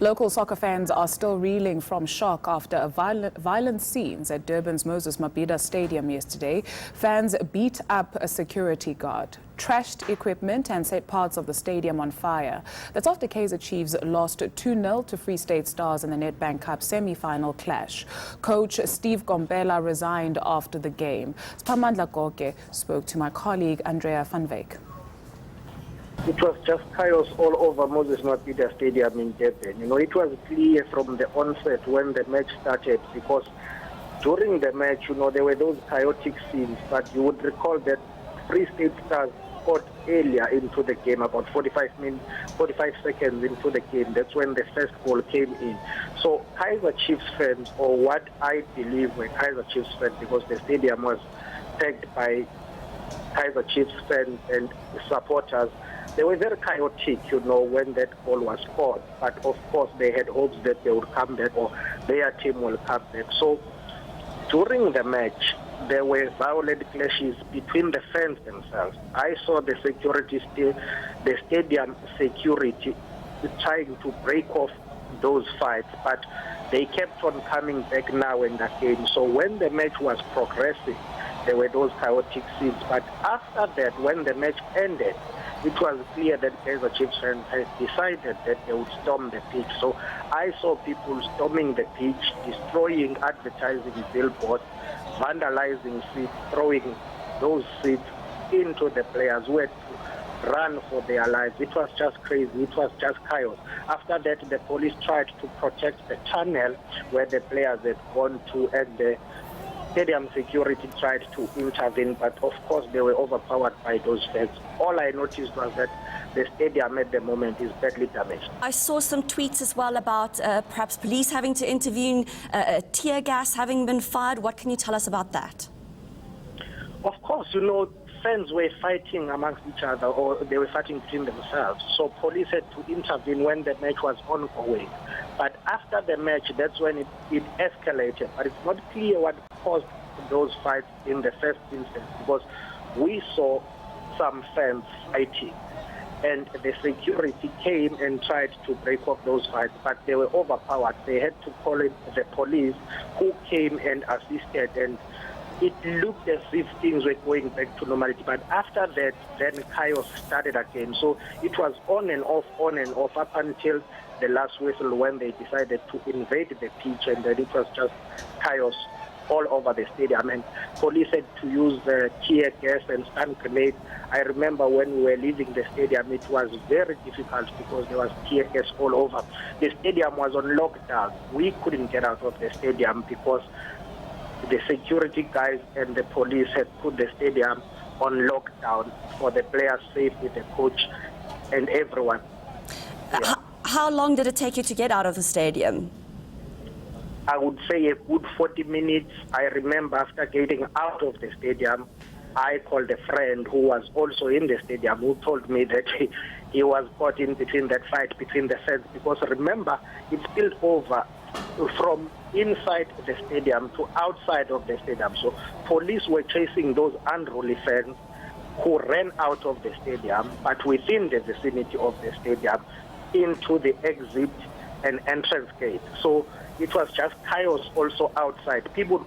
Local soccer fans are still reeling from shock after violent scenes at Durban's Moses Mabhida Stadium yesterday. Fans beat up a security guard, trashed equipment and set parts of the stadium on fire. That's after Kaizer Chiefs lost 2-0 to Free State Stars in the Nedbank Cup semi-final clash. Coach Steve Komphela resigned after the game. Siphamandla Goge spoke to my colleague Andrea van Wyk. It was just chaos all over Moses Mabhida Stadium in Durban. It was clear from the onset when the match started, because during the match, there were those chaotic scenes, but you would recall that Free State Stars scored earlier into the game, about 45 seconds into the game. That's when the first goal came in. So Kaizer Chiefs fans, or what I believe were Kaizer Chiefs fans, because the stadium was packed by Kaizer Chiefs fans and supporters, they were very chaotic, when that goal was scored. But of course, they had hopes that they would come back, or their team will come back. So during the match, there were violent clashes between the fans themselves. I saw the stadium security trying to break off those fights, but they kept on coming back now and again. So when the match was progressing, there were those chaotic scenes. But after that, when the match ended, it was clear that Kaizer Chiefs fans had decided that they would storm the pitch. So I saw people storming the pitch, destroying advertising billboards, vandalizing seats, throwing those seats into the players who had to run for their lives. It was just crazy. It was just chaos. After that, the police tried to protect the tunnel where the players had gone to, and the stadium security tried to intervene, but of course they were overpowered by those fans. All I noticed was that the stadium at the moment is badly damaged. I saw some tweets as well about perhaps police having to intervene, tear gas having been fired. What can you tell us about that? Of course, fans were fighting amongst each other, or they were fighting between themselves. So police had to intervene when the match was ongoing. But after the match, that's when it escalated. But it's not clear what caused those fights in the first instance, because we saw some fans fighting, and the security came and tried to break off those fights, but they were overpowered. They had to call in the police, who came and assisted, and it looked as if things were going back to normality. But after that, then chaos started again. So it was on and off up until the last whistle, when they decided to invade the pitch, and then it was just chaos all over the stadium. And police had to use tear gas and stun grenades. I remember when we were leaving the stadium, it was very difficult because there was tear gas all over. The stadium was on lockdown. We couldn't get out of the stadium because the security guys and the police had put the stadium on lockdown for the players' safety, the coach, and everyone. Yeah. How long did it take you to get out of the stadium? I would say a good 40 minutes. I remember after getting out of the stadium, I called a friend who was also in the stadium, who told me that he was caught in between that fight between the fans. Because remember, it spilled over from inside the stadium to outside of the stadium. So police were chasing those unruly fans who ran out of the stadium, but within the vicinity of the stadium, into the exit and entrance gate. So it was just chaos also outside. People,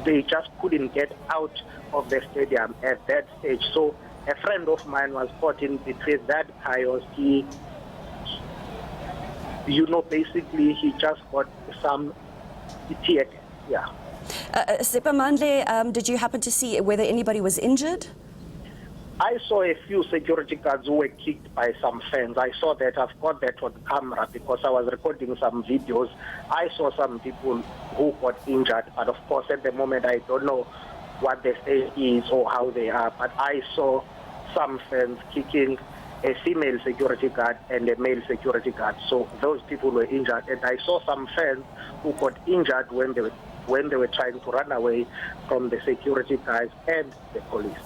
they just couldn't get out of the stadium at that stage. So a friend of mine was caught in between that chaos. Basically he just got some tear. Yeah. Siphamandla, did you happen to see whether anybody was injured? I saw a few security guards who were kicked by some fans. I saw that. I've got that on camera because I was recording some videos. I saw some people who got injured, but of course at the moment I don't know what the state is or how they are. But I saw some fans kicking a female security guard and a male security guard. So those people were injured, and I saw some fans who got injured when they were trying to run away from the security guys and the police.